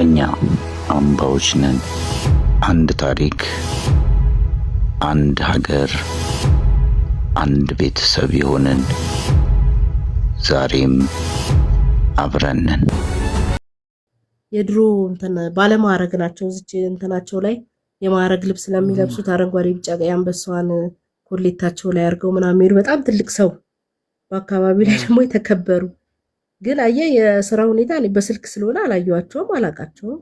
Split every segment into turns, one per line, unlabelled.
እኛ አምባዎች ነን። አንድ ታሪክ፣ አንድ ሀገር፣ አንድ ቤተሰብ የሆንን ዛሬም አብረን ነን።
የድሮ እንትን ባለማዕረግ ናቸው። እዚች እንትናቸው ላይ የማዕረግ ልብስ ስለሚለብሱት አረንጓዴ ቢጫ ቀይ አንበሳዋን ኮሌታቸው ላይ አድርገው ምናምን ሄዱ። በጣም ትልቅ ሰው በአካባቢው ላይ ደግሞ የተከበሩ ግን አየህ የስራ ሁኔታ እኔ በስልክ ስለሆነ አላየኋቸውም አላቃቸውም።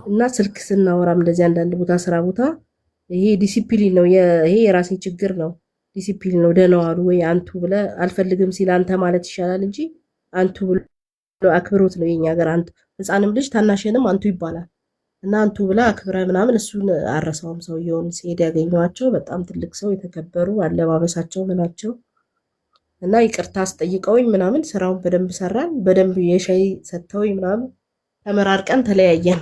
እና ስልክ ስናወራም እንደዚህ አንዳንድ ቦታ ስራ ቦታ ይሄ ዲሲፕሊን ነው፣ ይሄ የራሴ ችግር ነው፣ ዲሲፕሊን ነው። ደህና ዋሉ ወይ አንቱ ብለህ አልፈልግም ሲል አንተ ማለት ይሻላል እንጂ አንቱ ብሎ አክብሮት ነው የኛ ሀገር። አንቱ ህፃንም ልጅ ታናሽንም አንቱ ይባላል እና አንቱ ብላ አክብረ ምናምን እሱን አረሳውም። ሰውየውን ሲሄድ ያገኘኋቸው በጣም ትልቅ ሰው የተከበሩ አለባበሳቸው ምናቸው እና ይቅርታ አስጠይቀውኝ ምናምን ስራውን በደንብ ሰራን። በደንብ የሻይ ሰጥተውኝ ምናምን ተመራርቀን ተለያየን።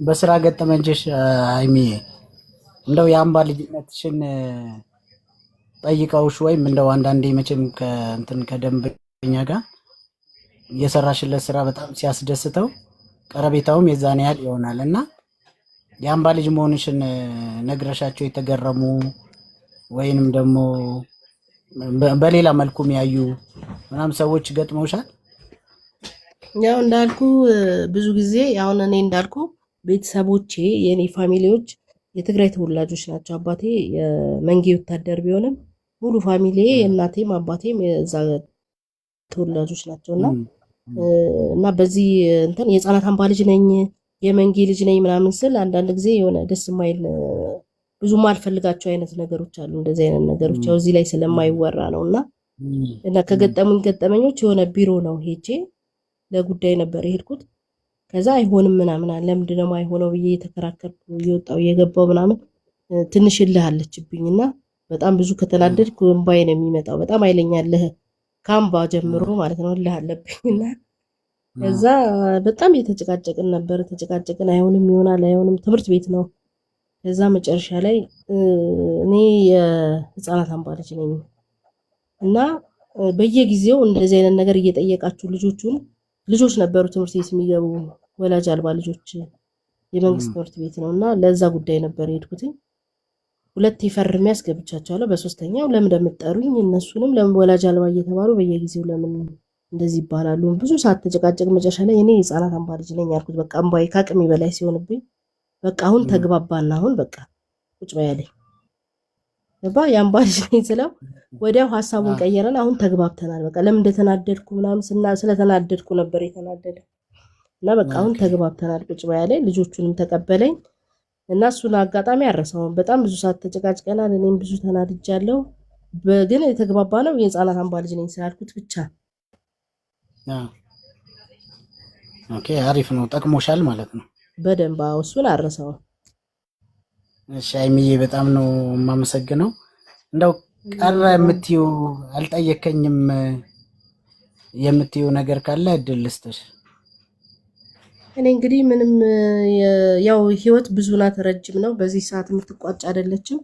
በስራ ገጠመንሽ አይሚ እንደው የአምባ ልጅነትሽን ጠይቀውሽ ወይም እንደው አንዳንዴ መቼም ከእንትን ከደንበኛ ጋር የሰራሽለት ስራ በጣም ሲያስደስተው ቀረቤታውም የዛን ያህል ይሆናል እና የአምባ ልጅ መሆንሽን ነግረሻቸው የተገረሙ ወይንም ደግሞ በሌላ መልኩም ያዩ ምናምን ሰዎች ገጥመውሻል?
ያው እንዳልኩ ብዙ ጊዜ አሁን እኔ እንዳልኩ ቤተሰቦቼ የኔ ፋሚሊዎች የትግራይ ተወላጆች ናቸው። አባቴ የመንጌ ወታደር ቢሆንም ሙሉ ፋሚሊ እናቴም አባቴም የዛ ተወላጆች ናቸውና እና በዚህ እንትን የህፃናት አምባ ልጅ ነኝ የመንጌ ልጅ ነኝ ምናምን ስል አንዳንድ ጊዜ የሆነ ደስ የማይል ብዙ ማልፈልጋቸው አይነት ነገሮች አሉ። እንደዚህ አይነት ነገሮች ያው እዚህ ላይ ስለማይወራ ነውና እና ከገጠሙኝ ገጠመኞች የሆነ ቢሮ ነው ሄጄ ለጉዳይ ነበር የሄድኩት። ከዛ አይሆንም ምናምን ለምንድን ነው አይሆነው ብዬ የተከራከርኩ እየወጣው እየገባው ምናምን ትንሽ እልህ አለችብኝና በጣም ብዙ ከተናደድኩ እንባዬ ነው የሚመጣው። በጣም አይለኛለህ ካምባ ጀምሮ ማለት ነው እልህ አለብኝና ከዛ በጣም እየተጨቃጨቅን ነበር። ተጨቃጨቅን አይሆንም ይሆናል አይሆንም ትምህርት ቤት ነው። ከዛ መጨረሻ ላይ እኔ የህፃናት አምባ ልጅ ነኝ እና በየጊዜው እንደዚህ አይነት ነገር እየጠየቃችሁ ልጆች ነበሩ ትምህርት ቤት የሚገቡ ወላጅ አልባ ልጆች የመንግስት ትምህርት ቤት ነውና ለዛ ጉዳይ ነበር የሄድኩት። ሁለት ፈርሜ ያስገብቻቸዋለሁ። በሶስተኛው ለምን እንደምትጠሩኝ እነሱንም ለምን ወላጅ አልባ እየተባሉ በየጊዜው ለምን እንደዚህ ይባላሉ? ብዙ ሰዓት ተጨቃጨቅ። መጨረሻ ላይ እኔ የህፃናት አምባ ልጅ ነኝ ያልኩት። በቃ አምባዬ ከአቅሜ በላይ ሲሆንብኝ በቃ አሁን ተግባባና አሁን በቃ ቁጭ በያለኝ ገባ የአምባ ልጅ ነኝ ስለው ወዲያው ሐሳቡን ቀየረን። አሁን ተግባብተናል። በቃ ለምን እንደተናደድኩ ምናምን ስለተናደድኩ ነበር የተናደደ እና በቃ አሁን ተግባብተናል ቁጭ በያለኝ። ልጆቹንም ተቀበለኝ እና እሱን አጋጣሚ አረሳውም። በጣም ብዙ ሰዓት ተጨቃጭቀናል። እኔም ብዙ ተናድጃለሁ። ግን የተግባባ ነው የህፃናት አምባ ልጅ ነኝ ስላልኩት ብቻ።
ኦኬ አሪፍ ነው። ጠቅሞሻል ማለት ነው
በደንብ። እሱን አረሳውም።
እሺ አይሚዬ በጣም ነው የማመሰግነው። እንደው ቀረ የምትይው አልጠየከኝም የምትይው ነገር ካለ እድል ልስጥሽ።
እኔ እንግዲህ ምንም ያው ህይወት ብዙ ናት፣ ረጅም ነው። በዚህ ሰዓት የምትቋጭ አይደለችም።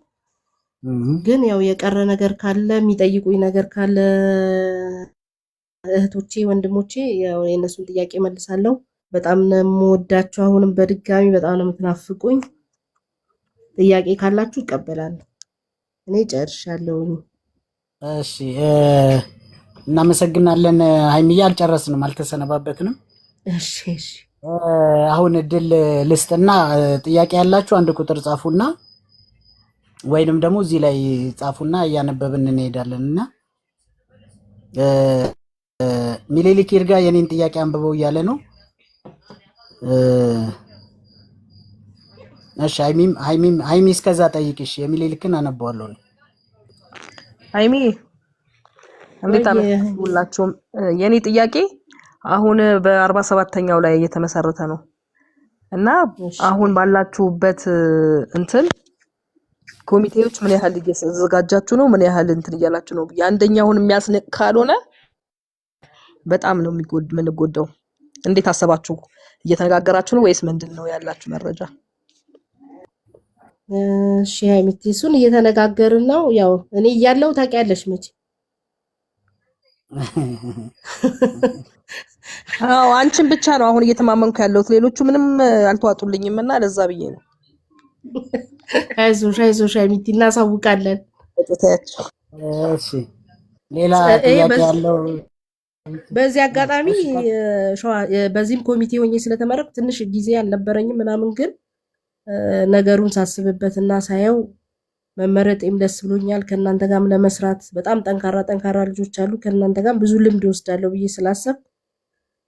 ግን ያው የቀረ ነገር ካለ የሚጠይቁኝ ነገር ካለ እህቶቼ ወንድሞቼ ያው የእነሱን ጥያቄ መልሳለሁ። በጣም ነው የምወዳችሁ። አሁንም በድጋሚ በጣም ነው የምትናፍቁኝ። ጥያቄ ካላችሁ እቀበላለሁ። እኔ ጨርሻለሁ።
እሺ እናመሰግናለን። ሀይሚዬ አልጨረስንም፣ አልተሰነባበትንም።
እሺ
አሁን እድል ልስጥና ጥያቄ ያላችሁ አንድ ቁጥር ጻፉና ወይንም ደግሞ እዚህ ላይ ጻፉና እያነበብን እንሄዳለንና ሚሌሊክ ይርጋ የኔን ጥያቄ አንብበው እያለ ነው። እሺ ሃይሚ እስከዛ ጠይቅሽ የሚሌሊክን አነበዋለሁ።
ሃይሚ እንዴት አመጣሁላችሁም? የኔ ጥያቄ አሁን በ47ኛው ላይ እየተመሰረተ ነው እና አሁን ባላችሁበት እንትን ኮሚቴዎች ምን ያህል እየተዘጋጃችሁ ነው? ምን ያህል እንትን እያላችሁ ነው? የአንደኛውን የሚያስነቅ ካልሆነ በጣም ነው የምንጎዳው። እንዴት አሰባችሁ? እየተነጋገራችሁ ነው ወይስ ምንድነው ያላችሁ መረጃ?
እሺ ሃይሚቲ እሱን እየተነጋገርን ነው። ያው እኔ እያለሁ ታውቂያለሽ መቼ
አዎ አንቺን ብቻ ነው አሁን እየተማመንኩ ያለሁት። ሌሎቹ ምንም አልተዋጡልኝም እና ለዛ ብዬ ነው።
አይዞሽ ሚቲ እናሳውቃለን።
ተያቸው።
እሺ ሌላ ጥያቄ ያለው?
በዚህ አጋጣሚ በዚህም ኮሚቴ ሆኜ ስለተመረቅ ትንሽ ጊዜ አልነበረኝም ምናምን፣ ግን ነገሩን ሳስብበትና ሳየው መመረጤም ደስ ብሎኛል። ከእናንተ ጋርም ለመስራት በጣም ጠንካራ ልጆች አሉ። ከእናንተ ጋርም ብዙ ልምድ ወስዳለሁ ብዬ ስላሰብ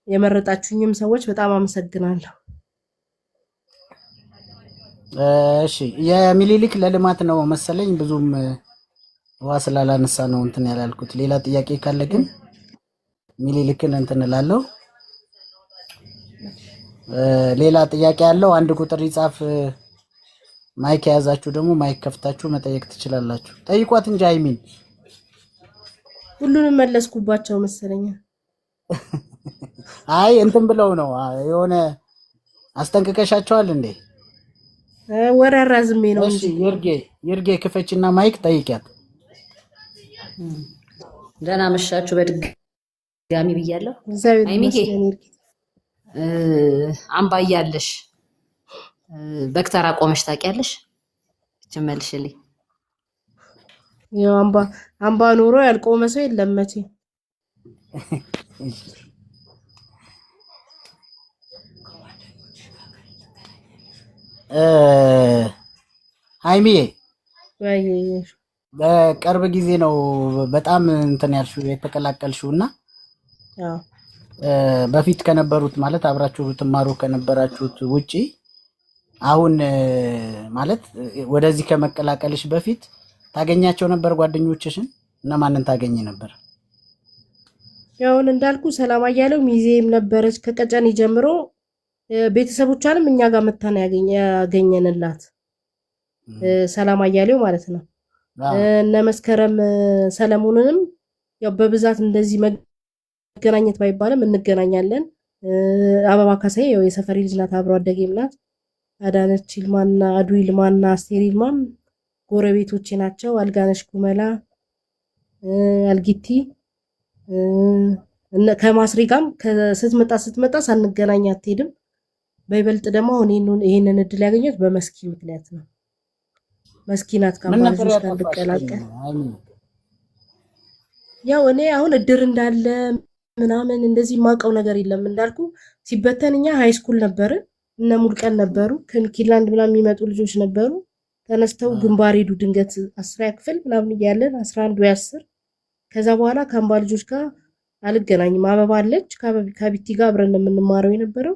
የመረጣችሁኝም ሰዎች በጣም አመሰግናለሁ።
እሺ የሚኒሊክ ለልማት ነው መሰለኝ፣ ብዙም ውሃ ስላላነሳ ነው እንትን ያላልኩት። ሌላ ጥያቄ ካለ ግን ሚኒሊክን እንትን እላለሁ። ሌላ ጥያቄ ያለው አንድ ቁጥር ይጻፍ። ማይክ የያዛችሁ ደግሞ ማይክ ከፍታችሁ መጠየቅ ትችላላችሁ። ጠይቋት እንጂ አይሚን
ሁሉንም መለስኩባቸው መሰለኝ።
አይ እንትን ብለው ነው የሆነ አስጠንቅቀሻቸዋል እንዴ?
ወራራ ዝሜ ነው እንጂ።
ይርጌ ክፈችና ማይክ ጠይቂያት።
ደህና መሻችሁ በድጋሚ ብያለሁ። አይሚጌ አምባ እያለሽ በክተራ ቆመሽ ታውቂያለሽ? መልሽልኝ።
ያው አምባ ኖሮ ያልቆመ ሰው የለም መቼ።
ሃይሚዬ በቅርብ ጊዜ ነው በጣም እንትን ያልሽው የተቀላቀልሽው እና በፊት ከነበሩት ማለት አብራችሁ ትማሩ ከነበራችሁት ውጪ አሁን ማለት ወደዚህ ከመቀላቀልሽ በፊት ታገኛቸው ነበር ጓደኞችሽን? እና ማንን ታገኝ ነበር?
ያውን እንዳልኩ ሰላም አያሌው ሚዜም ነበረች ከቀጨኔ ጀምሮ። ቤተሰቦቿንም እኛ ጋር መታን ያገኘንላት ሰላም አያሌው ማለት ነው። እነ መስከረም ሰለሞንንም ያው በብዛት እንደዚህ መገናኘት ባይባልም እንገናኛለን። አበባ ካሳዬ ያው የሰፈሪ ልጅ ናት፣ አብሮ አደጌም ናት። አዳነች ይልማና አዱ ይልማና አስቴር ይልማም ጎረቤቶቼ ናቸው። አልጋነሽ ኩመላ፣ አልጊቲ ከማስሪ ጋርም ስትመጣ ሳንገናኝ አትሄድም። በይበልጥ ደግሞ አሁን ይሄንን እድል ያገኘሁት በመስኪ ምክንያት ነው። መስኪናት ካምባሎች ጋር እንድቀላቀል ያው እኔ አሁን እድር እንዳለ ምናምን እንደዚህ ማውቀው ነገር የለም። እንዳልኩ ሲበተን እኛ ሃይ ስኩል ነበርን፣ እነ ሙልቀን ነበሩ፣ ከሚኪላንድ ምናምን የሚመጡ ልጆች ነበሩ። ተነስተው ግንባር ሄዱ። ድንገት 10 ክፍል ምናምን እያለን 11 ወይ 10 ከዛ በኋላ ካምባ ልጆች ጋር አልገናኝም። አበባ አለች ከቢቲ ጋር አብረን የምንማረው የነበረው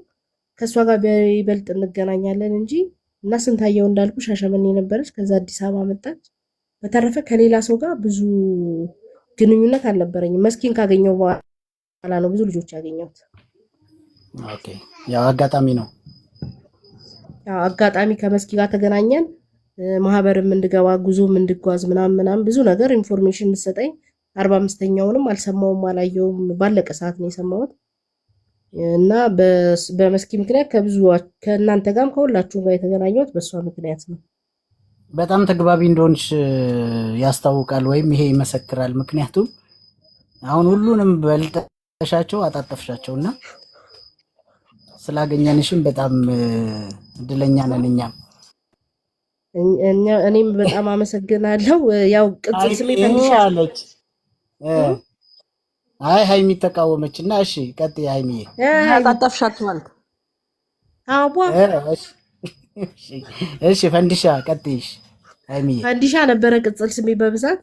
ከሷ ጋር በይበልጥ እንገናኛለን እንጂ እና ስንታየው እንዳልኩ ሻሸመኔ ነበረች፣ ከዛ አዲስ አበባ መጣች። በተረፈ ከሌላ ሰው ጋር ብዙ ግንኙነት አልነበረኝም። መስኪን ካገኘው በኋላ ነው ብዙ ልጆች ያገኘሁት።
ኦኬ ያው አጋጣሚ ነው።
ያው አጋጣሚ ከመስኪ ጋር ተገናኘን። ማህበርም እንድገባ ጉዞም እንድጓዝ ምናምን ብዙ ነገር ኢንፎርሜሽን እንሰጠኝ። 45ኛውንም አልሰማውም አላየውም፣ ባለቀ ሰዓት ነው የሰማሁት። እና በመስኪ ምክንያት ከእናንተ ጋርም ከሁላችሁ ጋር የተገናኘሁት በሷ ምክንያት ነው።
በጣም ተግባቢ እንደሆንሽ ያስታውቃል፣ ወይም ይሄ ይመሰክራል። ምክንያቱም አሁን ሁሉንም በልጠሻቸው አጣጠፍሻቸው እና ስላገኘንሽም በጣም እድለኛ ነን እኛም።
እኔም በጣም አመሰግናለሁ። ያው ቅጽል ስሜ ፈንዲሻ
አለች። አይ ሃይሚ ተቃወመችና፣ እሺ ቀጥይ ሃይሚዬ።
አጣጣፍሻት ማለት
አቧ
እሺ ፈንዲሻ ቀጥይሽ ሃይሚዬ።
ፈንዲሻ ነበረ ቅጽል ስሜ በብዛት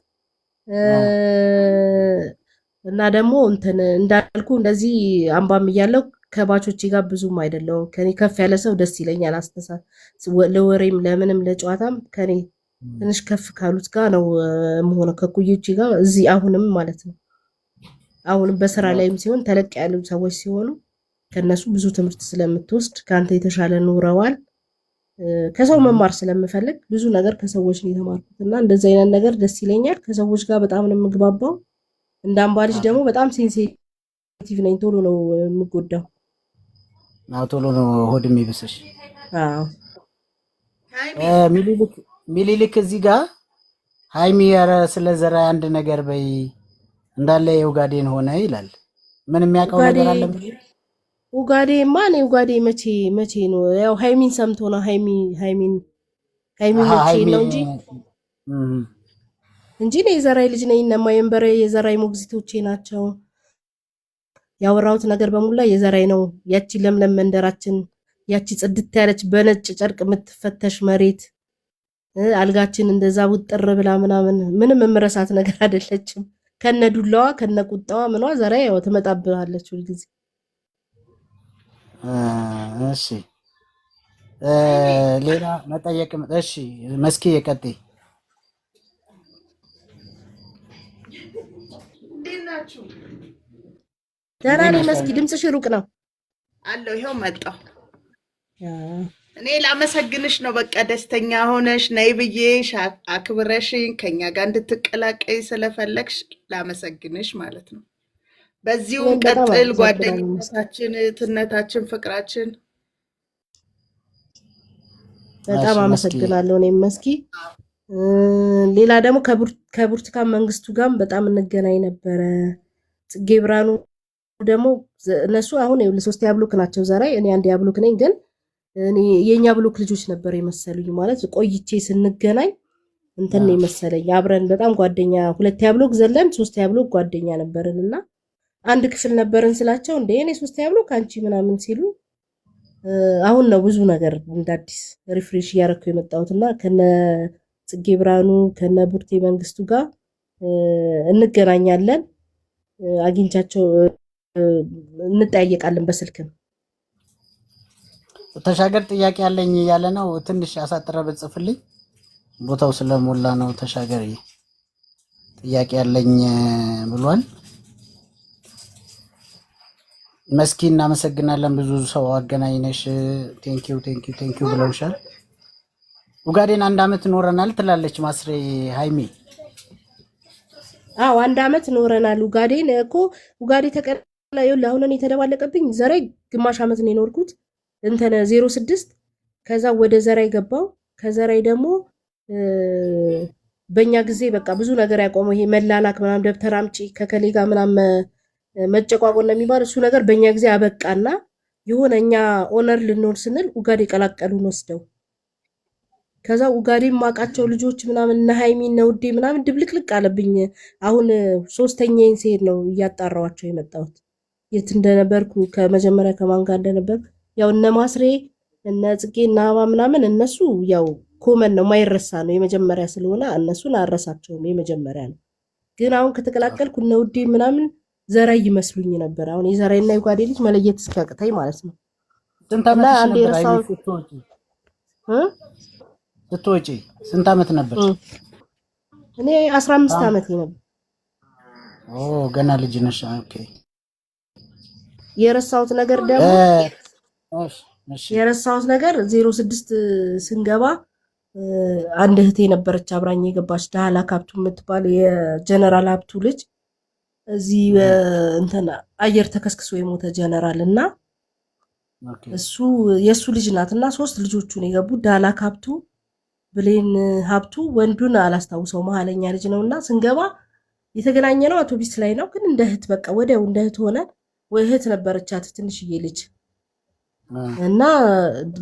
እና ደግሞ እንትን እንዳልኩ እንደዚህ አምባም እያለው ከባቾቼ ጋር ብዙም አይደለው። ከኔ ከፍ ያለ ሰው ደስ ይለኛል። ለወሬም ለምንም ለጨዋታም ከኔ ትንሽ ከፍ ካሉት ጋር ነው የምሆነው፣ ከኩዮቼ ጋር እዚህ አሁንም ማለት ነው። አሁንም በስራ ላይም ሲሆን ተለቅ ያሉ ሰዎች ሲሆኑ ከነሱ ብዙ ትምህርት ስለምትወስድ ከአንተ የተሻለ ኑረዋል። ከሰው መማር ስለምፈልግ ብዙ ነገር ከሰዎች ነው የተማርኩት እና እንደዚህ አይነት ነገር ደስ ይለኛል። ከሰዎች ጋር በጣም ነው የምግባባው። እንደ አምባ ልጅ ደግሞ በጣም ሴንሲቲቭ ነኝ። ቶሎ ነው የምጎዳው።
ቶሎ ነው ሆድ የሚብስሽ።
አዎ
ሚሊሊክ እዚህ ጋር ሃይሚ ኧረ ስለ ዘራ አንድ ነገር በይ እንዳለ የኡጋዴን ሆነ ይላል። ምን የሚያውቀው ነገር አለ?
ኡጋዴ ማን ኡጋዴ መቼ ነው? ያው ሃይሚን ሰምቶ ነው ሃይሚን መቼ ነው እንጂ እኔ የዘራይ ልጅ ነኝ። እነማ የንበረ የዘራይ ሞግዚቶቼ ናቸው። ያወራሁት ነገር በሙላ የዘራይ ነው። ያቺ ለምለም መንደራችን፣ ያቺ ጽድት ያለች በነጭ ጨርቅ የምትፈተሽ መሬት፣ አልጋችን እንደዛ ውጥር ብላ ምናምን ምንም የምረሳት ነገር አይደለችም። ከነ ዱላዋ ከነ ቁጣዋ ምኗ ዘራይ ያው ትመጣብሃለች ሁልጊዜ።
እሺ ሌላ መጠየቅ እሺ መስኪ የቀጥይ
እንዴናችሁ?
ደህና ነኝ መስኪ፣ ድምፅሽ ሩቅ ነው
አለው። ይሄው መጣሁ። እኔ ላመሰግንሽ ነው። በቃ ደስተኛ ሆነሽ ነይ ብዬሽ አክብረሽኝ ከኛ ጋር እንድትቀላቀይ ስለፈለግሽ ላመሰግንሽ ማለት ነው። በዚሁ ቀጥል። ጓደኝነታችን፣ እህትነታችን፣ ፍቅራችን
በጣም አመሰግናለሁ። እኔም መስኪ ሌላ ደግሞ ከብርቱካን መንግስቱ ጋር በጣም እንገናኝ ነበረ። ጽጌ ብርሃኑ ደግሞ እነሱ አሁን ለሶስት ያብሎክ ናቸው ዘራይ፣ እኔ አንድ ያብሎክ ነኝ። ግን እኔ የኛ ብሎክ ልጆች ነበር የመሰሉኝ ማለት ቆይቼ ስንገናኝ እንትን የመሰለኝ አብረን በጣም ጓደኛ፣ ሁለት ያብሎክ ዘለን ሶስት ያብሎክ ጓደኛ ነበርንና አንድ ክፍል ነበርን ስላቸው እንደ እኔ ሶስት ያብሎክ አንቺ ምናምን ሲሉ አሁን ነው ብዙ ነገር እንዳዲስ ሪፍሬሽ እያረኩ የመጣሁትና ከነ ጽጌ ብርሃኑ ከነ ቡርቴ መንግስቱ ጋር እንገናኛለን። አግኝቻቸው እንጠያየቃለን በስልክም።
ተሻገር ጥያቄ ያለኝ ያለ ነው። ትንሽ አሳጥረ በጽፍልኝ ቦታው ስለሞላ ነው። ተሻገር ጥያቄ ያለኝ ብሏል። መስኪ እናመሰግናለን። ብዙ ሰው አገናኝነሽ ቴንኪው ብለውሻል። ኡጋዴን 1 አመት ኖረናል ትላለች ማስሬ ሃይሚ።
አዎ 1 አመት ኖረናል። ኡጋዴን እኮ ኡጋዴ ተቀላዩ አሁን እኔ ተደባለቀብኝ። ዘራይ ግማሽ አመት ነው የኖርኩት እንተነ 06 ከዛ ወደ ዘራይ ገባው። ከዘራይ ደግሞ በእኛ ጊዜ በቃ ብዙ ነገር ያቆመው ይሄ መላላክ ምናምን ደብተር አምጪ ከከሌ ጋር ምናምን መጨቋቆን ነው የሚባል እሱ ነገር በእኛ ጊዜ አበቃና የሆነ እኛ ኦነር ልንሆን ስንል ኡጋዴ ቀላቀሉን ወስደው። ከዛ ኡጋዴ ማቃቸው ልጆች ምናምን እነ ሃይሚ እነ ውዴ ምናምን ድብልቅልቅ አለብኝ። አሁን ሶስተኛዬን ሲሄድ ነው እያጣራዋቸው የመጣሁት የት እንደነበርኩ ከመጀመሪያ ከማን ጋር እንደነበርኩ። ያው እነ ማስሬ እነ ጽጌ እና አበባ ምናምን እነሱ ያው ኮመን ነው ማይረሳ ነው የመጀመሪያ ስለሆነ እነሱን አረሳቸውም የመጀመሪያ ነው። ግን አሁን ከተቀላቀልኩ እነ ውዴ ምናምን ዘራይ ይመስሉኝ ነበር። አሁን የዘራይና የኡጋዴ ልጅ መለየት እስኪያቅተኝ ማለት ነው።
ስንት አመት ስትወጪ ስንት አመት ነበር?
እኔ 15 አመት ነበር።
ገና ልጅ ነሽ። ኦኬ።
የረሳሁት ነገር ደግሞ የረሳሁት ነገር 06 ስንገባ አንድ እህቴ ነበረች አብራኝ የገባች ዳህላክ ሀብቱ የምትባል የጀነራል ሀብቱ ልጅ እዚህ እንትን አየር ተከስክሶ የሞተ ጀነራል እና እሱ የሱ ልጅ ናትና 3 ልጆቹን የገቡ ዳህላክ ሀብቱ፣ ብሌን ሀብቱ፣ ወንዱን አላስታውሰው መሀለኛ ልጅ ነውና ስንገባ የተገናኘ ነው አውቶቢስ ላይ ነው። ግን እንደ እህት በቃ ወዲያው እንደ እህት ሆነ። ወይ እህት ነበረቻት ትንሽዬ ልጅ እና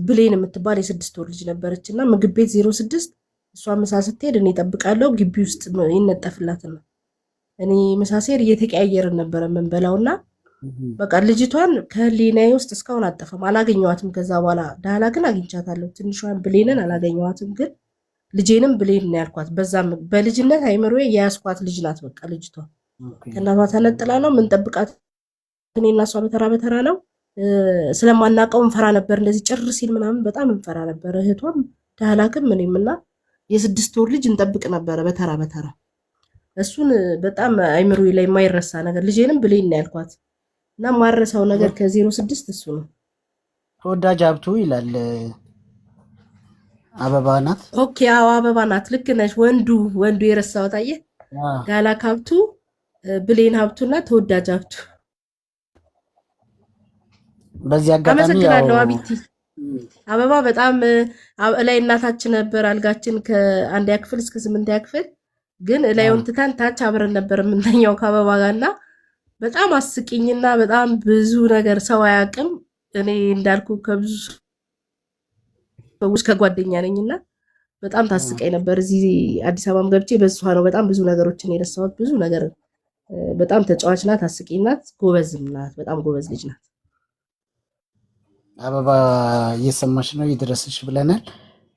ብሌን የምትባል የ6 ወር ልጅ ነበረችና ምግብ ቤት 06 እሷ ምሳ ስትሄድ እኔ እጠብቃለሁ ግቢ ውስጥ ይነጠፍላትና እኔ ምሳ ስሄድ እየተቀያየርን ነበር የምንበላውና በቃ ልጅቷን ከህሊናዬ ውስጥ እስካሁን አጠፋም አላገኘዋትም። ከዛ በኋላ ዳህላ ግን አግኝቻታለሁ። ትንሿን ብሌንን አላገኘዋትም፣ ግን ልጄንም ብሌን ነው ያልኳት። በዛም በልጅነት አይምሮዬ የያዝኳት ልጅ ናት። በቃ ልጅቷ ከእናቷ ተነጥላ ነው የምንጠብቃት። እኔና እሷ በተራ ነው ስለማናውቀው እንፈራ ነበር። እንደዚህ ጭር ሲል ምናምን በጣም እንፈራ ነበር። እህቷም ዳህላክም እኔም እና የ6 ወር ልጅ እንጠብቅ ነበረ በተራ። እሱን በጣም አይምሮዬ ላይ የማይረሳ ነገር ልጄንም ብሌን ነው ያልኳት እና ማረሳው ነገር ከ06 እሱ ነው።
ተወዳጅ ሀብቱ ይላል አበባ ናት።
ኦኬ አዎ አበባ ናት። ልክ ነሽ። ወንዱ የረሳው ታየ ዳህላክ ሀብቱ፣ ብሌን ሀብቱና ተወዳጅ ሀብቱ።
በዚህ አጋጣሚ
አመሰግናለሁ አቢቲ። አበባ በጣም ላይ እናታችን ነበር አልጋችን ከ1ኛ ክፍል እስከ 8ኛ ክፍል ግን ላይውን ትታን ታች አብረን ነበር የምንተኛው ከአበባ ጋርና በጣም አስቂኝና በጣም ብዙ ነገር ሰው አያውቅም። እኔ እንዳልኩ ከብዙ ሰዎች ከጓደኛ ነኝና በጣም ታስቀኝ ነበር። እዚህ አዲስ አበባም ገብቼ በሷ ነው በጣም ብዙ ነገሮችን የረሳሁት። ብዙ ነገር በጣም ተጫዋች ናት፣ አስቂኝ ናት፣ ጎበዝም ናት። በጣም ጎበዝ ልጅ ናት።
አበባ እየሰማሽ ነው ይድረስሽ ብለናል።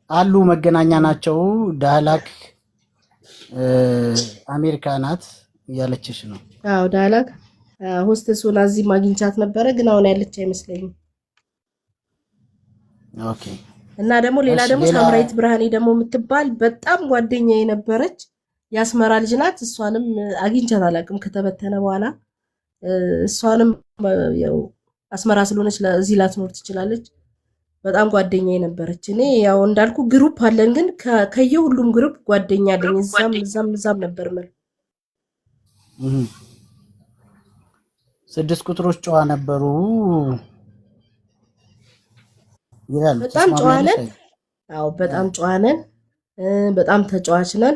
አሉ መገናኛ ናቸው። ዳህላክ አሜሪካ ናት እያለችሽ ነው።
አዎ ዳህላክ ሆስተስ ሆና እዚህ ማግኝቻት ነበረ፣ ግን አሁን ያለች አይመስለኝም።
ኦኬ።
እና ደግሞ ሌላ ደግሞ ሳምራይት ብርሃኔ ደግሞ የምትባል በጣም ጓደኛ የነበረች የአስመራ ልጅ ናት። እሷንም አግኝቻት አላውቅም ከተበተነ በኋላ። እሷንም ያው አስመራ ስለሆነች እዚህ ላትኖር ትችላለች። በጣም ጓደኛ የነበረች። እኔ ያው እንዳልኩ ግሩፕ አለን፣ ግን ከየሁሉም ግሩፕ ጓደኛ አለኝ። እዛም ነበር ማለት
6 ቁጥሮች ጨዋ ነበሩ ይላል።
በጣም ጨዋ ነን። አዎ በጣም ጨዋ ነን። በጣም ተጫዋች ነን።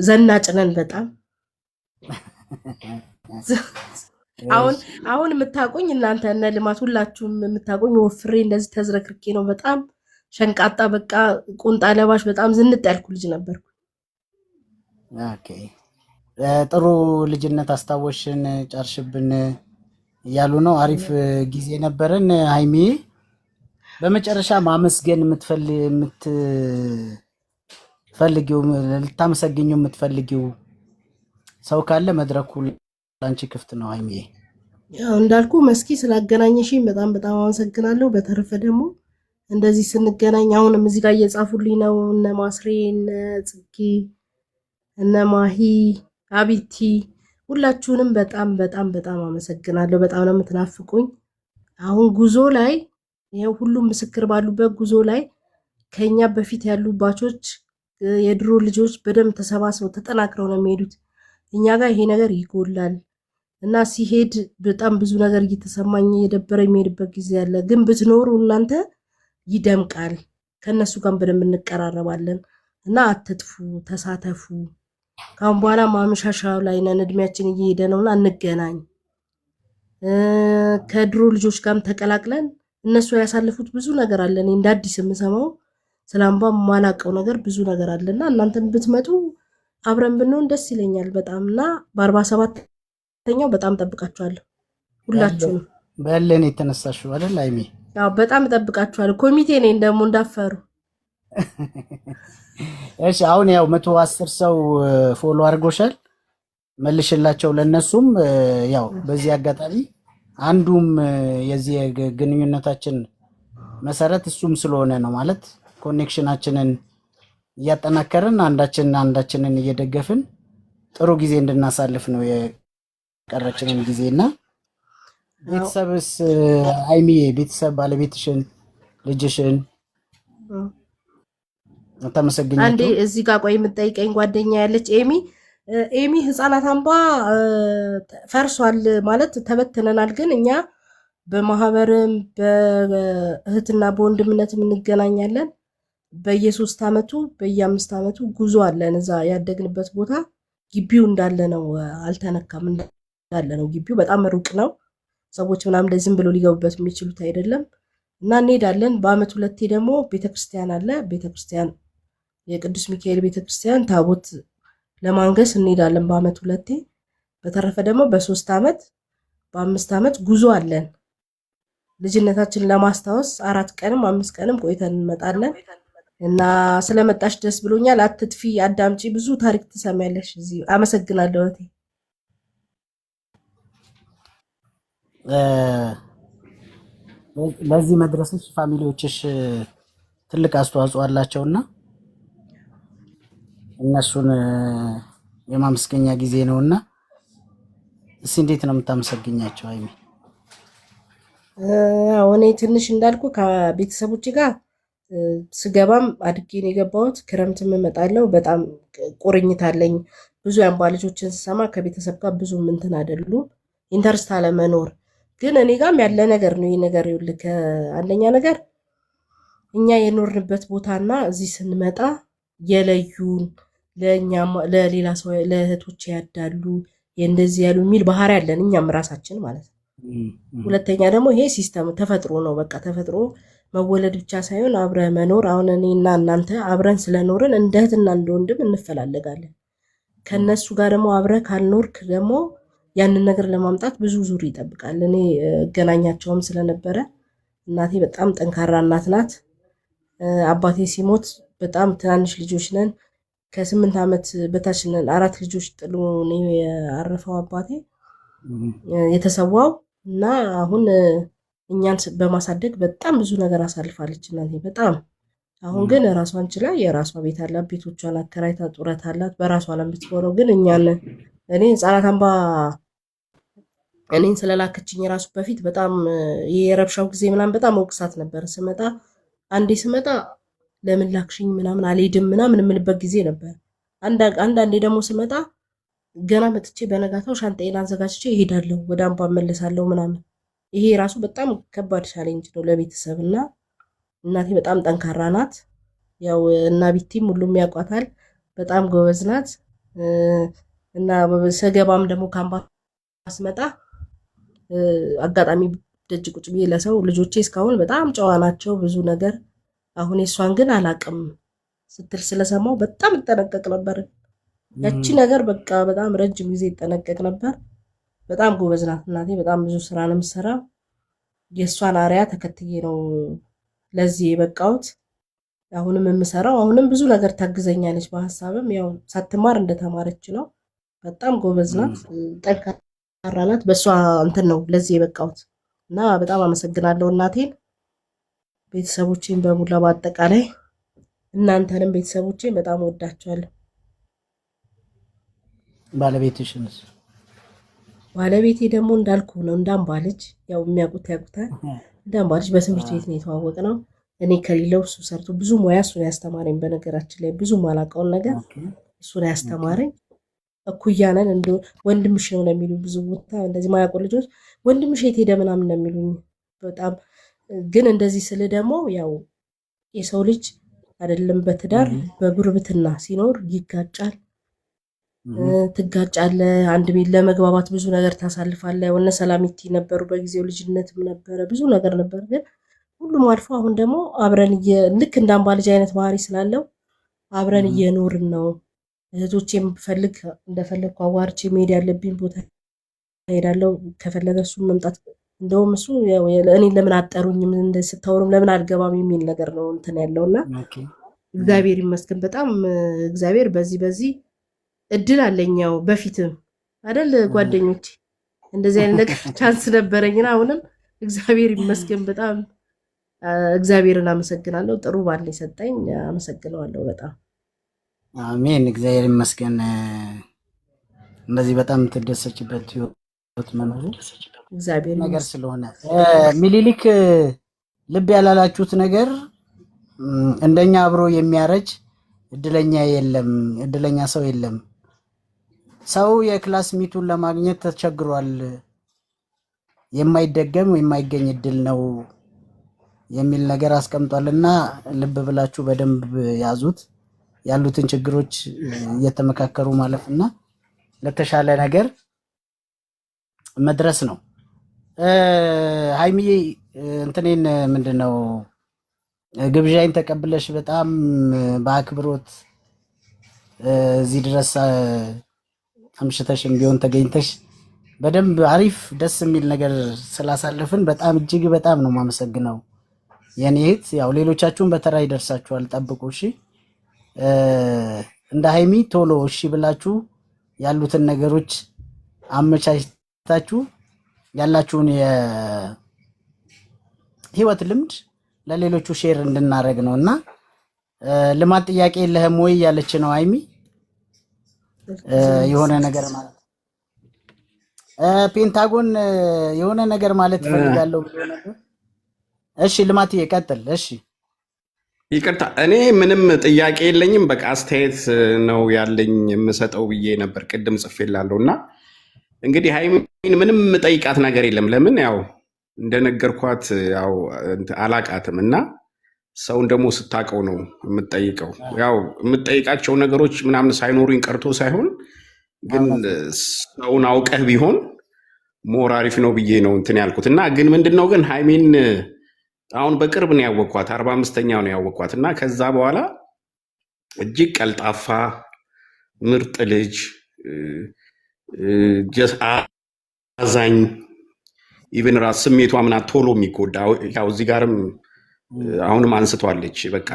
ዘናጭ ነን በጣም። አሁን የምታቆኝ እናንተ እነ ልማት ሁላችሁም የምታቆኝ ወፍሬ እንደዚህ ተዝረክርኬ ነው። በጣም ሸንቃጣ በቃ ቁንጣ ለባሽ በጣም ዝንጥ ያልኩ ልጅ ነበርኩ።
ኦኬ። ጥሩ ልጅነት አስታወሽን ጨርሽብን እያሉ ነው። አሪፍ ጊዜ ነበረን። ሃይሚ በመጨረሻ ማመስገን ልታመሰግኙ የምትፈልጊው ሰው ካለ መድረኩ ላንቺ ክፍት ነው ሃይሚ።
ያው እንዳልኩ መስኪ ስላገናኘሽኝ በጣም በጣም አመሰግናለሁ። በተረፈ ደግሞ እንደዚህ ስንገናኝ አሁንም እዚህ ጋር እየጻፉልኝ ነው እነ ማስሬ፣ እነ ጽጌ፣ እነ ማሂ፣ አቢቲ ሁላችሁንም በጣም በጣም በጣም አመሰግናለሁ። በጣም ነው የምትናፍቁኝ። አሁን ጉዞ ላይ ይሄው ሁሉም ምስክር ባሉበት ጉዞ ላይ ከኛ በፊት ያሉ ባቾች የድሮ ልጆች በደንብ ተሰባስበው ተጠናክረው ነው የሚሄዱት። እኛ ጋር ይሄ ነገር ይጎላል እና ሲሄድ በጣም ብዙ ነገር እየተሰማኝ የደበረ የሚሄድበት ጊዜ አለ። ግን ብትኖሩ እናንተ ይደምቃል። ከነሱ ጋር በደንብ እንቀራረባለን እና አትጥፉ፣ ተሳተፉ። ካሁን በኋላ ማመሻሻው ላይ ነን፣ እድሜያችን እየሄደ ነውና እንገናኝ። ከድሮ ልጆች ጋርም ተቀላቅለን እነሱ ያሳለፉት ብዙ ነገር አለ። እኔ እንደ አዲስ የምሰማው ስላምባ ማላቀው ነገር ብዙ ነገር አለና እናንተም ብትመጡ አብረን ብንሆን ደስ ይለኛል በጣም። እና በ47ኛው በጣም ጠብቃችኋለሁ ሁላችሁንም።
በለን የተነሳሽው አይደል ሃይሚ?
ያው በጣም ጠብቃችኋለሁ። ኮሚቴ ነኝ ደግሞ እንዳፈሩ።
እሺ አሁን ያው 110 ሰው ፎሎ አድርጎሻል። መልሽላቸው ለነሱም። ያው በዚህ አጋጣሚ አንዱም የዚህ ግንኙነታችን መሰረት እሱም ስለሆነ ነው ማለት ኮኔክሽናችንን እያጠናከርን አንዳችንን እየደገፍን ጥሩ ጊዜ እንድናሳልፍ ነው የቀረችንን ጊዜና ቤተሰብስ ሃይሚ ቤተሰብ ባለቤትሽን ልጅሽን ተመሰግኛለሁ።
አንዴ እዚህ ጋር ቆይ የምጠይቀኝ ጓደኛ ያለች ኤሚ ህፃናት አምባ ፈርሷል ማለት ተበትነናል፣ ግን እኛ በማህበርም በእህትና በወንድምነትም እንገናኛለን። በየ3 ዓመቱ በየ5 ዓመቱ ጉዞ አለን። እዛ ያደግንበት ቦታ ግቢው እንዳለ ነው፣ አልተነካም። እንዳለ ነው ግቢው። በጣም ሩቅ ነው። ሰዎች ምናምን ዝም ብሎ ሊገቡበት የሚችሉት አይደለም እና እንሄዳለን። በአመት 2 ደግሞ ቤተክርስቲያን አለ። ቤተክርስቲያን የቅዱስ ሚካኤል ቤተክርስቲያን ታቦት ለማንገስ እንሄዳለን በአመት 2። በተረፈ ደግሞ በ3 ዓመት በ5 ዓመት ጉዞ አለን። ልጅነታችን ለማስታወስ 4 ቀንም 5 ቀንም ቆይተን እንመጣለን እና ስለመጣሽ ደስ ብሎኛል። አትጥፊ፣ አዳምጪ፣ ብዙ ታሪክ ትሰሚያለሽ እዚህ። አመሰግናለሁ እህቴ።
ለዚህ መድረስሽ ፋሚሊዎችሽ ትልቅ አስተዋጽኦ አላቸውና እነሱን የማመስገኛ ጊዜ ነውና እስኪ እንዴት ነው የምታመሰግኛቸው ሃይሚ?
እኔ ትንሽ እንዳልኩ ከቤተሰቦች ጋር ስገባም አድጌ ነው የገባሁት። ክረምትም እመጣለሁ። በጣም ቁርኝት አለኝ። ብዙ የአምባ ልጆችን ስሰማ ከቤተሰብ ጋር ብዙ እንትን አይደሉም። ኢንተርስት አለመኖር ግን እኔ ጋርም ያለ ነገር ነው። ይህ ነገር ይኸውልህ፣ አንደኛ ነገር እኛ የኖርንበት ቦታና እዚህ ስንመጣ የለዩን ለሌላ ሰው ለእህቶች ያዳሉ እንደዚህ ያሉ የሚል ባህሪ ያለን እኛም ራሳችን ማለት ነው። ሁለተኛ ደግሞ ይሄ ሲስተም ተፈጥሮ ነው። በቃ ተፈጥሮ መወለድ ብቻ ሳይሆን አብረ መኖር። አሁን እኔና እናንተ አብረን ስለኖርን እንደ እህትና እንደ ወንድም እንፈላለጋለን። ከነሱ ጋር ደግሞ አብረ ካልኖርክ ደግሞ ያንን ነገር ለማምጣት ብዙ ዙር ይጠብቃል። እኔ እገናኛቸውም ስለነበረ እናቴ በጣም ጠንካራ እናት ናት። አባቴ ሲሞት በጣም ትናንሽ ልጆች ነን። ከ8 ዓመት በታች ነን። 4 ልጆች ጥሎ ነው ያረፈው አባቴ የተሰዋው እና አሁን እኛን በማሳደግ በጣም ብዙ ነገር አሳልፋለች እናቴ በጣም። አሁን ግን ራሷን ችላ የራሷ ቤት አላት፣ ቤቶቿን አከራይታ ጡረት አላት፣ በራሷ ነው የምትኖረው። ግን እኛን እኔ ህጻናት አምባ እኔን ስለላከችኝ ራሱ በፊት በጣም የረብሻው ጊዜ ምናምን በጣም ወቅሳት ነበር። ስመጣ ለምን ላክሽኝ ምናምን አልሄድም ምናምን የምልበት ጊዜ ነበር። አንዳንዴ ደግሞ ስመጣ ገና መጥቼ በነጋታው ሻንጣዬን አዘጋጅቼ እሄዳለሁ፣ ወደ አምባ እመለሳለሁ ምናምን። ይሄ ራሱ በጣም ከባድ ቻሌንጅ ነው ለቤተሰብ እና እናቴ በጣም ጠንካራ ናት። ያው እና ቢቲም ሁሉም ያውቋታል። በጣም ጎበዝ ናት እና ሰገባም ደግሞ ካምባ ስመጣ አጋጣሚ ደጅ ቁጭ ብዬ ለሰው ልጆቼ እስካሁን በጣም ጨዋ ናቸው ብዙ ነገር። አሁን የሷን ግን አላቅም ስትል ስለሰማው በጣም እጠነቀቅ ነበር። ያቺ ነገር በቃ በጣም ረጅም ጊዜ ይጠነቀቅ ነበር። በጣም ጎበዝ ናት እናቴ። በጣም ብዙ ስራ ነው የምትሰራው። የእሷን አርያ ተከትዬ ነው ለዚህ የበቃሁት። አሁንም የምሰራው አሁንም ብዙ ነገር ታግዘኛለች በሀሳብም ያው ሳትማር እንደተማረች ነው። በጣም ጎበዝ ናት፣ ጠንካራ ናት። በእሷ እንትን ነው ለዚህ የበቃሁት እና በጣም አመሰግናለሁ እናቴን፣ ቤተሰቦቼን በሙላ በአጠቃላይ እናንተንም ቤተሰቦቼን በጣም ወዳቸዋለሁ።
ባለቤትሽንስ?
ባለቤቴ ደግሞ እንዳልኩ ነው እንዳምባ ልጅ፣ ያው የሚያውቁት ያውቁታል። እንዳምባ ልጅ በትምህርት ቤት ነው የተዋወቅነው። እኔ ከሌለው እሱ ሰርቶ ብዙ ሙያ እሱን ያስተማረኝ። በነገራችን ላይ ብዙ ማላውቀውን ነገር እሱን ያስተማረኝ። እኩያ ነን። እንደ ወንድምሽ ነው ለሚሉ ብዙ ቦታ እንደዚህ ማያውቁ ልጆች ወንድምሽ የት ሄደ ምናምን ነው የሚሉኝ። በጣም ግን እንደዚህ ስል ደግሞ ያው የሰው ልጅ አይደለም በትዳር በጉርብትና ሲኖር ይጋጫል፣ ትጋጫለ። አንድ ቤት ለመግባባት ብዙ ነገር ታሳልፋለ። ወነ ሰላሚቲ ነበሩ በጊዜው ልጅነትም ነበረ ብዙ ነገር ነበር። ግን ሁሉም አልፎ አሁን ደግሞ አብረን ልክ እንዳምባ ልጅ አይነት ባህሪ ስላለው አብረን እየኖርን ነው። እህቶቼም ብፈልግ እንደፈለግኩ አዋርቼ መሄድ ያለብኝ ቦታ ሄዳለሁ። ከፈለገ እሱ መምጣት እንደውም እሱ እኔ ለምን አጠሩኝም ስታወሩም ለምን አልገባም የሚል ነገር ነው እንትን ያለውና እግዚአብሔር ይመስገን በጣም እግዚአብሔር በዚህ እድል አለኝ። ያው በፊትም አይደል ጓደኞቼ እንደዚህ አይነት ነገር ቻንስ ነበረኝና አሁንም እግዚአብሔር ይመስገን በጣም እግዚአብሔርን አመሰግናለሁ። ጥሩ ባል የሰጠኝ አመሰግነዋለሁ በጣም።
አሜን። እግዚአብሔር ይመስገን። እንደዚህ በጣም ትደሰችበት ህይወት መኖሩ
እግዚአብሔር
ነገር ስለሆነ ሚኒሊክ ልብ ያላላችሁት ነገር እንደኛ አብሮ የሚያረጅ እድለኛ ሰው የለም። ሰው የክላስ ሚቱን ለማግኘት ተቸግሯል። የማይደገም የማይገኝ እድል ነው የሚል ነገር አስቀምጧልና ልብ ብላችሁ በደንብ ያዙት። ያሉትን ችግሮች እየተመካከሩ ማለፍና ለተሻለ ነገር መድረስ ነው። ሃይሚዬ እንትኔን ምንድነው ግብዣይን ተቀብለሽ በጣም በአክብሮት እዚህ ድረስ አምሽተሽም ቢሆን ተገኝተሽ በደንብ አሪፍ ደስ የሚል ነገር ስላሳለፍን በጣም እጅግ በጣም ነው የማመሰግነው የኔ እህት። ያው ሌሎቻችሁን በተራ ይደርሳችኋል፣ ጠብቁ እሺ። እንደ ሃይሚ ቶሎ እሺ ብላችሁ ያሉትን ነገሮች አመቻችታችሁ ያላችሁን የህይወት ልምድ ለሌሎቹ ሼር እንድናደርግ ነውና ልማት ጥያቄ የለህም ወይ ያለች ነው ሃይሚ። የሆነ ነገር ማለት ፔንታጎን የሆነ ነገር ማለት ፈልጋለሁ ብሎ ነበር። እሺ ልማት ይቀጥል። እሺ
ይቅርታ እኔ ምንም ጥያቄ የለኝም። በቃ አስተያየት ነው ያለኝ የምሰጠው ብዬ ነበር ቅድም ጽፌላለሁ። እና እንግዲህ ሃይሚን ምንም ጠይቃት ነገር የለም። ለምን ያው እንደነገርኳት ያው አላቃትም እና ሰውን ደግሞ ስታቀው ነው የምትጠይቀው። ያው የምትጠይቃቸው ነገሮች ምናምን ሳይኖሩኝ ቀርቶ ሳይሆን ግን ሰውን አውቀህ ቢሆን ሞር አሪፍ ነው ብዬ ነው እንትን ያልኩት። እና ግን ምንድነው ግን ሃይሚን አሁን በቅርብ ነው ያወቅኳት፣ 45ኛው ነው ያወቅኳት። እና ከዛ በኋላ እጅግ ቀልጣፋ ምርጥ ልጅ አዛኝ፣ ኢቨን ራስ ስሜቷ ምናምን ቶሎ የሚጎዳ ያው እዚህ ጋርም አሁንም አንስቷለች። በቃ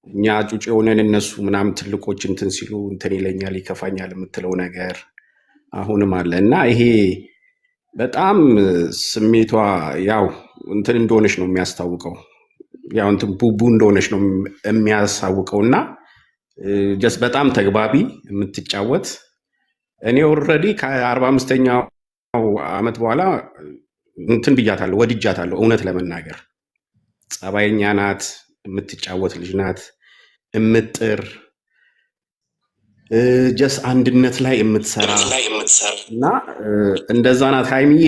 እኛ ጩጭ የሆነን እነሱ ምናምን ትልቆች እንትን ሲሉ እንትን ይለኛል ይከፋኛል የምትለው ነገር አሁንም አለ። እና ይሄ በጣም ስሜቷ ያው እንትን እንደሆነች ነው የሚያስታውቀው፣ ያው እንትን ቡቡ እንደሆነች ነው የሚያሳውቀው። እና ጀስት በጣም ተግባቢ የምትጫወት እኔ ኦልሬዲ ከ45ኛው ዓመት በኋላ እንትን ብያታለሁ፣ ወድጃታለሁ። እውነት ለመናገር ጸባይኛ ናት፣ የምትጫወት ልጅ ናት፣ እምጥር ጀስት አንድነት ላይ የምትሰራ እና እንደዛ ናት ሃይሚዬ።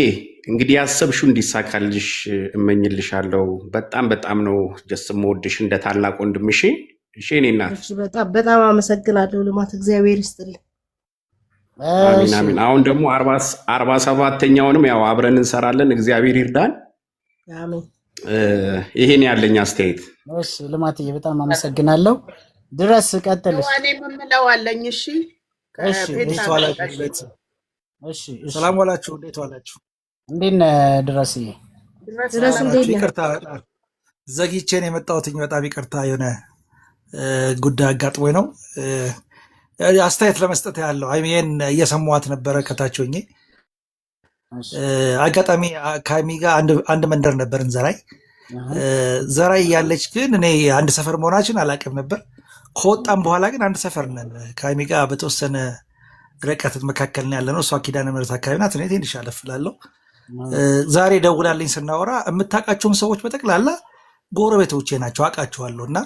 እንግዲህ ያሰብሽው እንዲሳካልሽ እመኝልሻለሁ። በጣም በጣም ነው ጀስት የምወድሽ እንደ ታላቅ ወንድምሽ። እሺ እኔ እናት
በጣም በጣም አመሰግናለሁ ልማት፣ እግዚአብሔር ይስጥልኝ።
አሚን አሚን። አሁን ደግሞ 47ኛውንም ያው አብረን እንሰራለን። እግዚአብሔር ይርዳን።
አሜን።
ይሄን ያለኝ አስተያየት።
እሺ ልማትዬ በጣም አመሰግናለሁ። ድረስ ቀጥልሽ።
እኔ የምምለው አለኝ። እሺ
ሰላም ዋላችሁ። እንዴት ዋላችሁ?
እንዴት ነህ ድረስዬ?
ድረስ እንዴት ነህ?
ይቅርታ ዘግይቼን የመጣሁትኝ በጣም ይቅርታ፣ የሆነ ጉዳይ አጋጥሞኝ ነው። አስተያየት ለመስጠት ያለው ሃይሚዬን እየሰማኋት ነበረ ከታች ሆኜ። አጋጣሚ ከሃይሚ ጋር አንድ መንደር ነበርን ዘራይ ያለች፣ ግን እኔ አንድ ሰፈር መሆናችን አላውቅም ነበር። ከወጣም በኋላ ግን አንድ ሰፈር ነን። ከሃይሚ ጋር በተወሰነ ርቀት መካከል ያለ ነው። እሷ ኪዳነ ምሕረት አካባቢ ናት፣ እኔ ትንሽ አለፍ እላለሁ። ዛሬ ደውላልኝ ስናወራ የምታውቃቸውን ሰዎች በጠቅላላ ጎረቤቶቼ ናቸው፣ አውቃቸዋለሁ። እና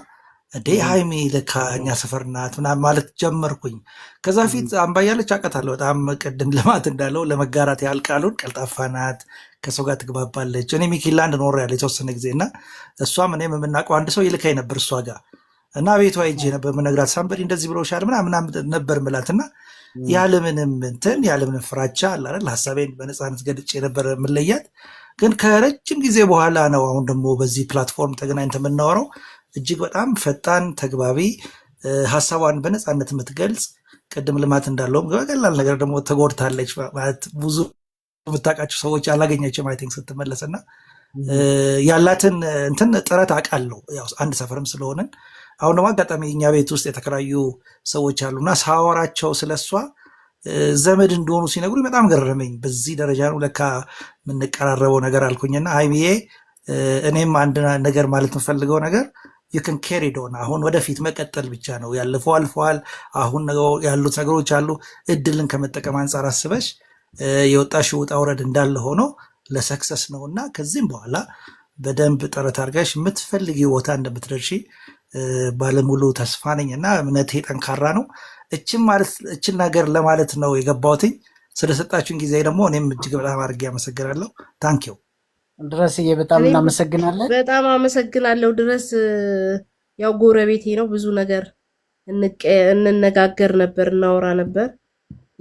እንዴ ሃይሚ ለካ እኛ ሰፈር ናት ምናምን ማለት ጀመርኩኝ። ከዛ ፊት አምባያለች አውቃታለሁ በጣም። ቅድም ልማት እንዳለው ለመጋራት ያህል ቃሉን ቀልጣፋ ናት፣ ከሰው ጋር ትግባባለች። እኔ ሚኪላንድ ኖሬያለሁ የተወሰነ ጊዜ እና እሷም እኔም የምናውቀው አንድ ሰው ይልካኝ ነበር እሷ ጋር እና ቤቷ ሂጄ ነበር የምነግራት። ሳምበዲ እንደዚህ ብሎሻል ምናምን ነበር ምላት እና ያለምንም እንትን ያለምንም ፍራቻ አለ አይደል ሀሳቤን በነፃነት ገድጬ ነበር የምለያት። ግን ከረጅም ጊዜ በኋላ ነው አሁን ደግሞ በዚህ ፕላትፎርም ተገናኝተን የምናወራው። እጅግ በጣም ፈጣን ተግባቢ፣ ሀሳቧን በነፃነት የምትገልጽ፣ ቅድም ልማት እንዳለውም በቀላል ነገር ደግሞ ተጎድታለች ማለት ብዙ የምታውቃቸው ሰዎች አላገኛቸውም አይ ቲንክ ስትመለስ እና ያላትን እንትን ጥረት አውቃለሁ። ያው አንድ ሰፈርም ስለሆንን አሁን ደግሞ አጋጣሚ እኛ ቤት ውስጥ የተከራዩ ሰዎች አሉና ሳወራቸው ስለሷ ዘመድ እንደሆኑ ሲነግሩኝ በጣም ገረመኝ። በዚህ ደረጃ ነው ለካ የምንቀራረበው ነገር አልኩኝና ሃይሚዬ እኔም አንድ ነገር ማለት የምፈልገው ነገር ዩን ኬሪድ ኦን፣ አሁን ወደፊት መቀጠል ብቻ ነው። ያለፈው አልፈዋል። አሁን ያሉት ነገሮች አሉ። እድልን ከመጠቀም አንጻር አስበሽ የወጣሽ ውጣ ውረድ እንዳለ ሆኖ ለሰክሰስ ነው እና ከዚህም በኋላ በደንብ ጥረት አድርገሽ የምትፈልጊ ቦታ እንደምትደርሺ ባለሙሉ ተስፋ ነኝ እና እምነቴ ጠንካራ ነው። እችን ነገር ለማለት ነው የገባሁትኝ። ስለሰጣችሁን ጊዜ ደግሞ እኔም እጅግ በጣም አድርጌ አመሰግናለሁ። ታንኪው
ድረስዬ በጣም እናመሰግናለን።
በጣም አመሰግናለሁ ድረስ። ያው ጎረቤቴ ነው፣ ብዙ ነገር እንነጋገር ነበር፣ እናወራ ነበር።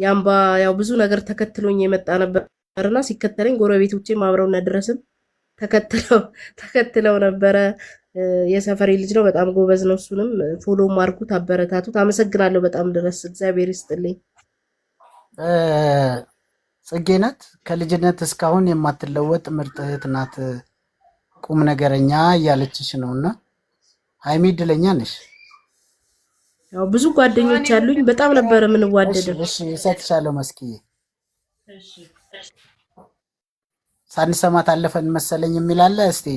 ያምባ ያው ብዙ ነገር ተከትሎኝ የመጣ ነበርና ሲከተለኝ ጎረቤቶቼም አብረውና ድረስም ተከትለው ነበረ። የሰፈሬ ልጅ ነው፣ በጣም ጎበዝ ነው። እሱንም ፎሎም አድርጉት፣ አበረታቱት። አመሰግናለሁ በጣም ድረስ፣ እግዚአብሔር ይስጥልኝ።
ጽጌ ናት ከልጅነት እስካሁን የማትለወጥ ምርጥ እህት ናት፣ ቁም ነገረኛ እያለችሽ ነው እና ሃይሚ እድለኛ ነሽ።
ያው ብዙ ጓደኞች አሉኝ፣ በጣም ነበር የምንዋደደው።
እሺ እሰጥሻለሁ መስኪዬ። ሳንሰማት አለፈን መሰለኝ የሚላለ እስቲ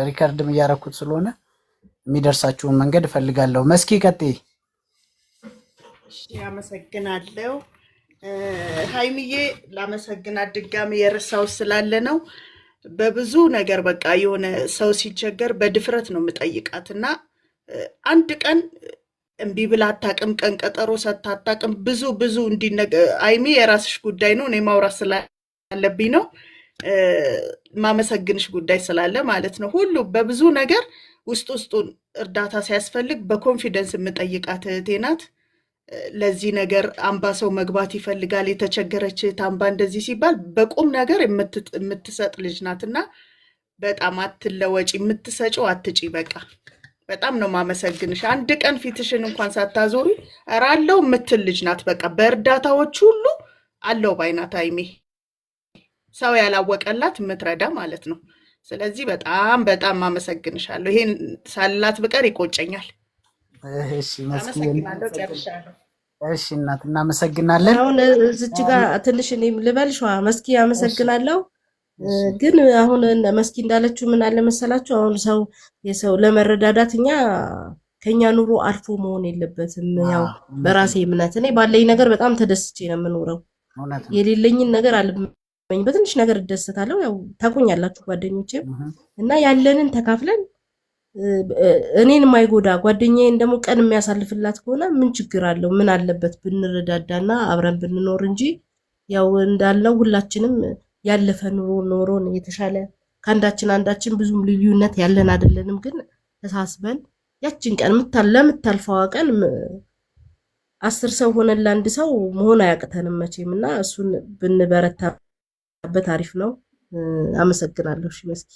ሪከርድም እያረኩት ስለሆነ የሚደርሳችሁን መንገድ እፈልጋለሁ። መስኪ ቀጥይ።
አመሰግናለሁ ሃይሚዬ። ላመሰግናት ድጋሚ የረሳው ስላለ ነው። በብዙ ነገር በቃ የሆነ ሰው ሲቸገር በድፍረት ነው የምጠይቃት እና አንድ ቀን እምቢ ብላ አታውቅም። ቀን ቀጠሮ ሰጥታ አታውቅም። ብዙ ሃይሚ የራስሽ ጉዳይ ነው፣ እኔ ማውራት ስላለብኝ ነው ማመሰግንሽ ጉዳይ ስላለ ማለት ነው። ሁሉ በብዙ ነገር ውስጡን እርዳታ ሲያስፈልግ በኮንፊደንስ የምጠይቃት እህቴ ናት። ለዚህ ነገር አምባ ሰው መግባት ይፈልጋል። የተቸገረች አምባ እንደዚህ ሲባል በቁም ነገር የምትሰጥ ልጅ ናትና በጣም አትለወጪ፣ የምትሰጪው አትጪ። በቃ በጣም ነው ማመሰግንሽ። አንድ ቀን ፊትሽን እንኳን ሳታዞሪ ኧረ አለው የምትል ልጅ ናት። በቃ በእርዳታዎች ሁሉ አለው ባይናት ሀይሚ፣ ሰው ያላወቀላት የምትረዳ ማለት ነው። ስለዚህ በጣም በጣም አመሰግንሻለሁ። ይሄን ሳላት ብቀር ይቆጨኛል።
እሺ መስኪ፣
አመሰግናለሁ። ጨርሻለሁ።
እሺ እናት እናመሰግናለን።
አሁን እዚች ጋር ትንሽ እኔም ልበልሽ መስኪ፣ አመሰግናለሁ። ግን አሁን መስኪ እንዳለችው ምን አለ መሰላችሁ፣ አሁን ሰው የሰው ለመረዳዳት ከኛ ኑሮ አልፎ መሆን የለበትም። ያው በራሴ እምነት እኔ ባለኝ ነገር በጣም ተደስቼ ነው የምኖረው። የሌለኝን ነገር አልመኝ፣ በትንሽ ነገር እደሰታለሁ። ያው ታቆኛላችሁ ጓደኞቼም እና ያለንን ተካፍለን እኔን የማይጎዳ ጓደኛዬን ደግሞ ቀን የሚያሳልፍላት ከሆነ ምን ችግር አለው? ምን አለበት ብንረዳዳና አብረን ብንኖር እንጂ ያው እንዳለው ሁላችንም ያለፈ ኑሮ ኖሮን የተሻለ ከአንዳችን አንዳችን ብዙም ልዩነት ያለን አይደለንም። ግን ተሳስበን ያችን ቀን ለምታልፈዋ ቀን 10 ሰው ሆነን ለአንድ ሰው መሆን አያቅተንም መቼም እና እሱን ብንበረታበት አሪፍ ነው። አመሰግናለሁ። እሺ መስኪ።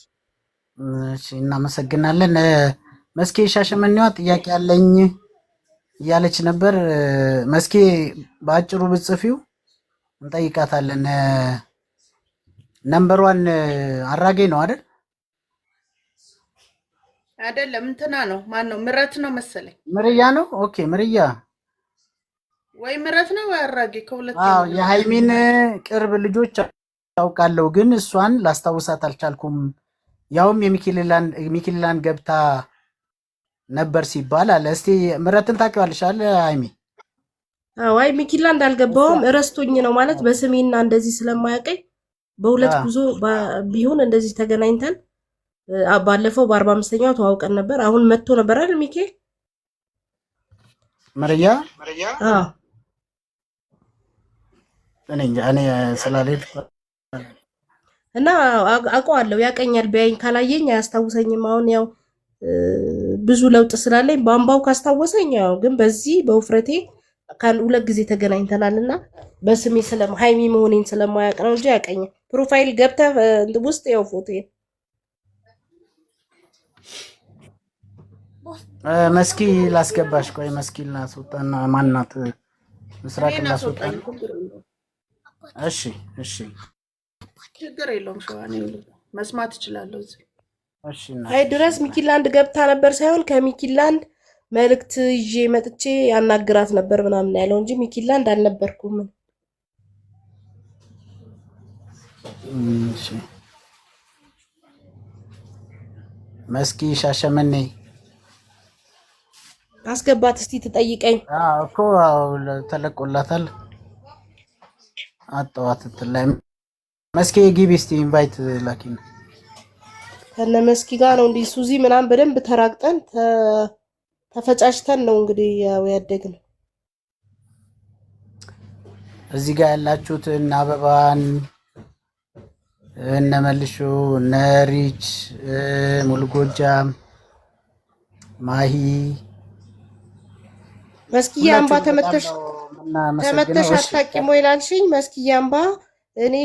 እሺ እናመሰግናለን። መስኪ ሻሸመኔዋ ጥያቄ ያለኝ እያለች ነበር። መስኪ በአጭሩ ብጽፊው እንጠይቃታለን። ነምበር 1 አራጌ ነው አይደል?
አይደለም እንትና ነው። ማን ነው? ምረት ነው መሰለኝ።
ምርያ ነው። ኦኬ ምርያ
ወይ ምረት ነው ወይ አራጌ ከሁለት።
አዎ የሃይሚን ቅርብ ልጆች አውቃለሁ፣ ግን እሷን ላስታውሳት አልቻልኩም። ያውም የሚኪሊላን ገብታ ነበር ሲባል አለ። እስቲ ምረትን ታውቂዋለሽ አለ ሃይሚ?
አይ ሚኪላንድ አልገባውም፣ እረስቶኝ ነው ማለት በስሜና እንደዚህ ስለማያውቀኝ በሁለት ጉዞ ቢሆን እንደዚህ ተገናኝተን ባለፈው በ45ኛው ተዋውቀን ነበር። አሁን መጥቶ ነበር አይደል ሚኪ?
ምርያ
አዎ
እኔ ስላልሄድ
እና አውቀዋለሁ፣ ያቀኛል። ቢያይኝ ካላየኝ አያስታውሰኝም። አሁን ያው ብዙ ለውጥ ስላለኝ በአምባው ካስታወሰኝ ያው፣ ግን በዚህ በውፍረቴ ሁለት ጊዜ ተገናኝተናልና በስሜ ሃይሚ መሆኔን ስለማያውቅ ነው እንጂ ያቀኛል። ፕሮፋይል ገብተህ ውስጥ ያው ፎቶዬ
መስኪ ላስገባሽ። ቆይ መስኪ ላስወጣና ማናት ምስራቅ ላስወጣ። እሺ
ችግር የለውም። ሸዋኔ መስማት እችላለሁ እዚህ።
እሺ
አይ ድረስ ሚኪላንድ ገብታ ነበር ሳይሆን ከሚኪላንድ መልእክት ይዤ መጥቼ ያናግራት ነበር ምናምን ያለው እንጂ ሚኪላንድ አልነበርኩም።
እሺ መስኪ ሻሸመኔ
አስገባት እስቲ ትጠይቀኝ።
እኮ ተለቆላታል። አጣዋት ትላይ መስኪ ግቢ እስቲ ኢንቫይት ላኪን።
ከነ መስኪ ጋር ነው እንዴ ሱዚ ምናምን በደንብ ተራቅጠን ተፈጫጭተን ነው እንግዲህ ያው ያደግነው።
እዚህ ጋር ያላችሁት እነ አበባን እነ መልሹ እነ ሪች ሙሉ ጎጃም ማሂ
መስኪያ አምባ ተመተሽ አታቂም ወይ ላልሽኝ መስኪያ አምባ እኔ